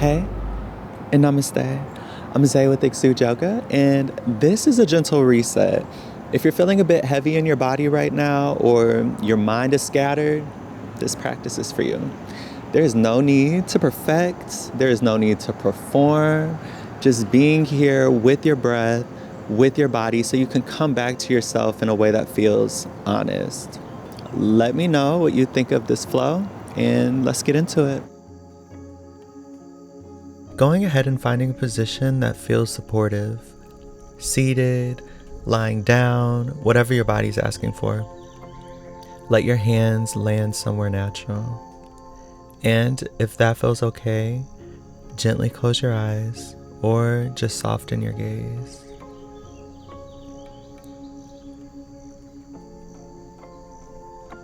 Hey, and namaste. I'm Zay with Xude Yoga, and this is a gentle reset. If you're feeling a bit heavy in your body right now or your mind is scattered, this practice is for you. There is no need to perfect, there is no need to perform. Just being here with your breath, with your body, so you can come back to yourself in a way that feels honest. Let me know what you think of this flow, and let's get into it. Going ahead and finding a position that feels supportive, seated, lying down, whatever your body's asking for. Let your hands land somewhere natural. And if that feels okay, gently close your eyes or just soften your gaze.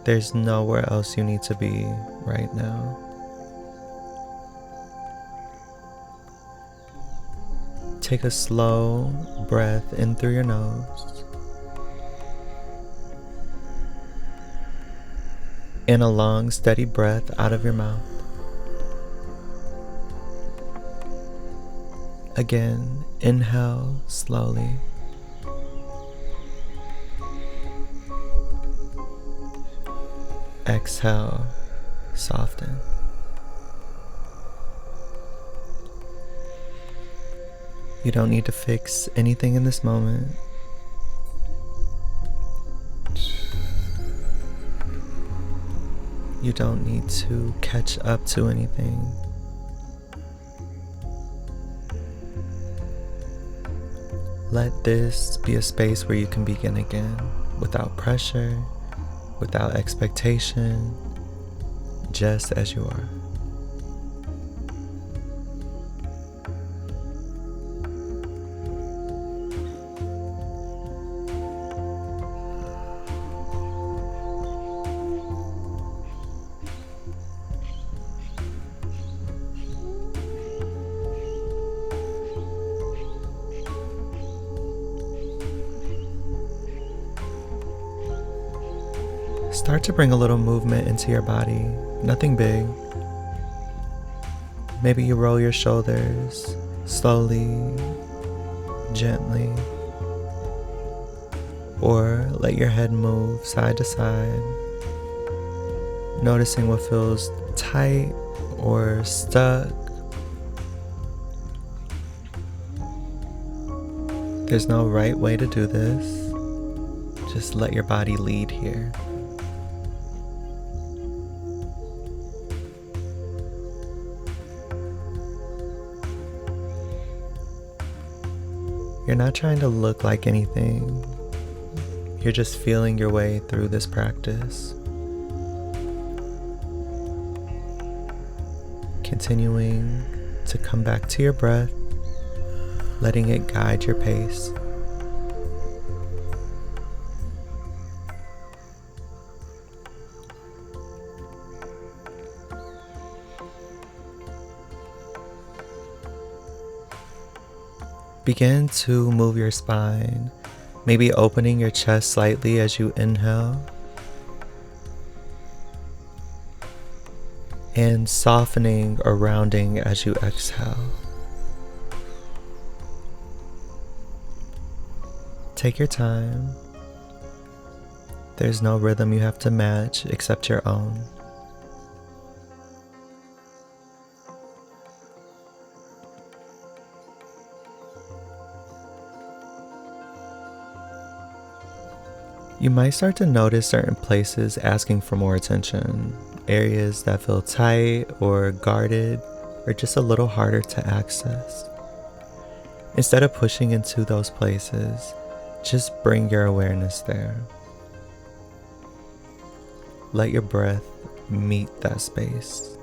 There's nowhere else you need to be right now. Take a slow breath in through your nose and a long, steady breath out of your mouth. Again, inhale slowly. Exhale, soften. You don't need to fix anything in this moment. You don't need to catch up to anything. Let this be a space where you can begin again without pressure, without expectation, just as you are. Start to bring a little movement into your body, nothing big. Maybe you roll your shoulders slowly, gently, or let your head move side to side, noticing what feels tight or stuck. There's no right way to do this. Just let your body lead here. You're not trying to look like anything. You're just feeling your way through this practice. Continuing to come back to your breath, letting it guide your pace. Begin to move your spine, maybe opening your chest slightly as you inhale, and softening or rounding as you exhale. Take your time. There's no rhythm you have to match except your own. You might start to notice certain places asking for more attention, areas that feel tight or guarded or just a little harder to access. Instead of pushing into those places, just bring your awareness there. Let your breath meet that space.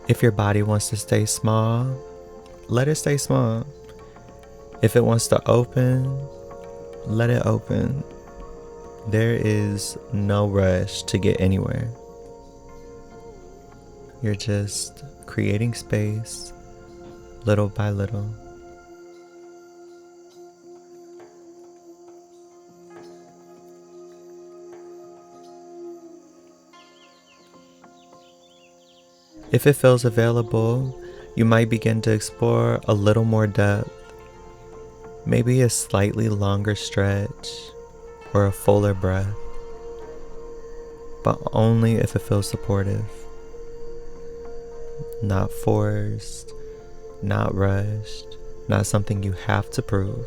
If your body wants to stay small, let it stay small. If it wants to open, let it open. There is no rush to get anywhere. You're just creating space, little by little. If it feels available, you might begin to explore a little more depth, maybe a slightly longer stretch or a fuller breath, but only if it feels supportive. Not forced, not rushed, not something you have to prove.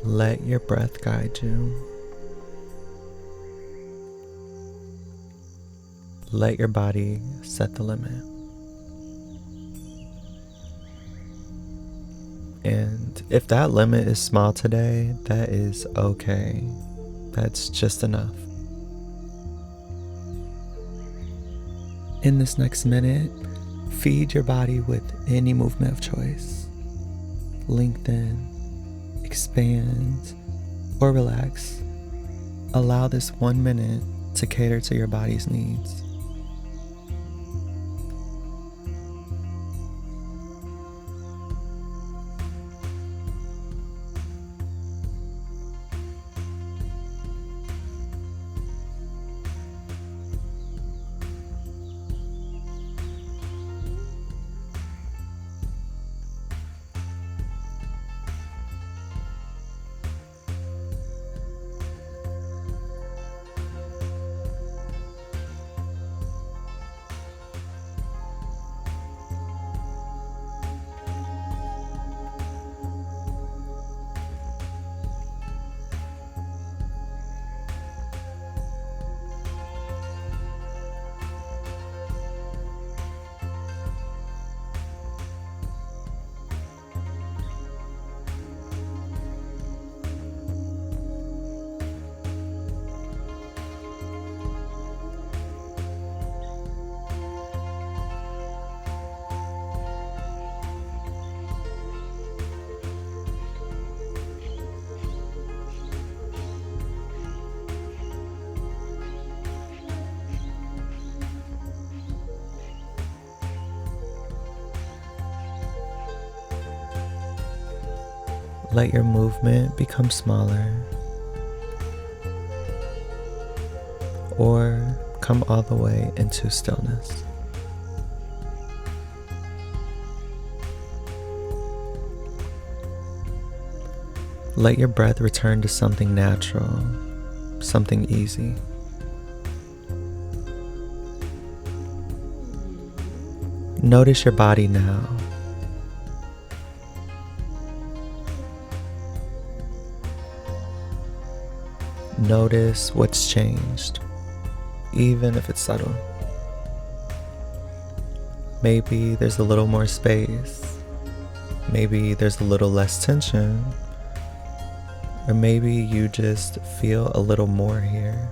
Let your breath guide you. Let your body set the limit. And if that limit is small today, that is okay. That's just enough. In this next minute, feed your body with any movement of choice. Lengthen, expand, or relax. Allow this 1 minute to cater to your body's needs. Let your movement become smaller, or come all the way into stillness. Let your breath return to something natural, something easy. Notice your body now. Notice what's changed, even if it's subtle. Maybe there's a little more space. Maybe there's a little less tension. Or maybe you just feel a little more here.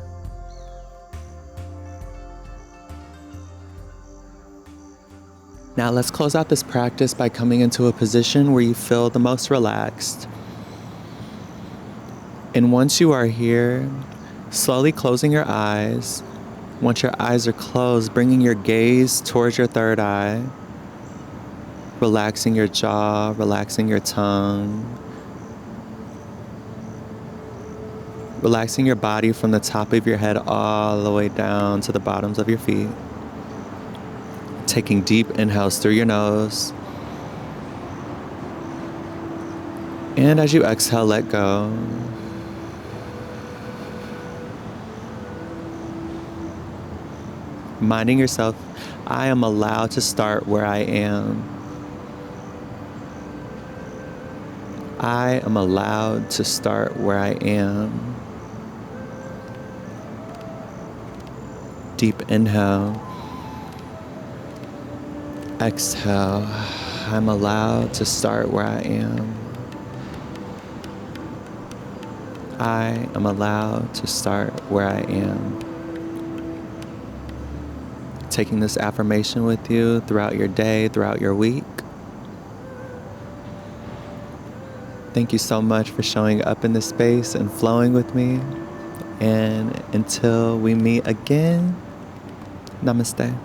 Now let's close out this practice by coming into a position where you feel the most relaxed. And once you are here, slowly closing your eyes. Once your eyes are closed, bringing your gaze towards your third eye, relaxing your jaw, relaxing your tongue, relaxing your body from the top of your head all the way down to the bottoms of your feet. Taking deep inhales through your nose. And as you exhale, let go. Reminding yourself, I am allowed to start where I am. I am allowed to start where I am. Deep inhale. Exhale. I'm allowed to start where I am. I am allowed to start where I am. Taking this affirmation with you throughout your day, throughout your week. Thank you so much for showing up in this space and flowing with me. And until we meet again, namaste.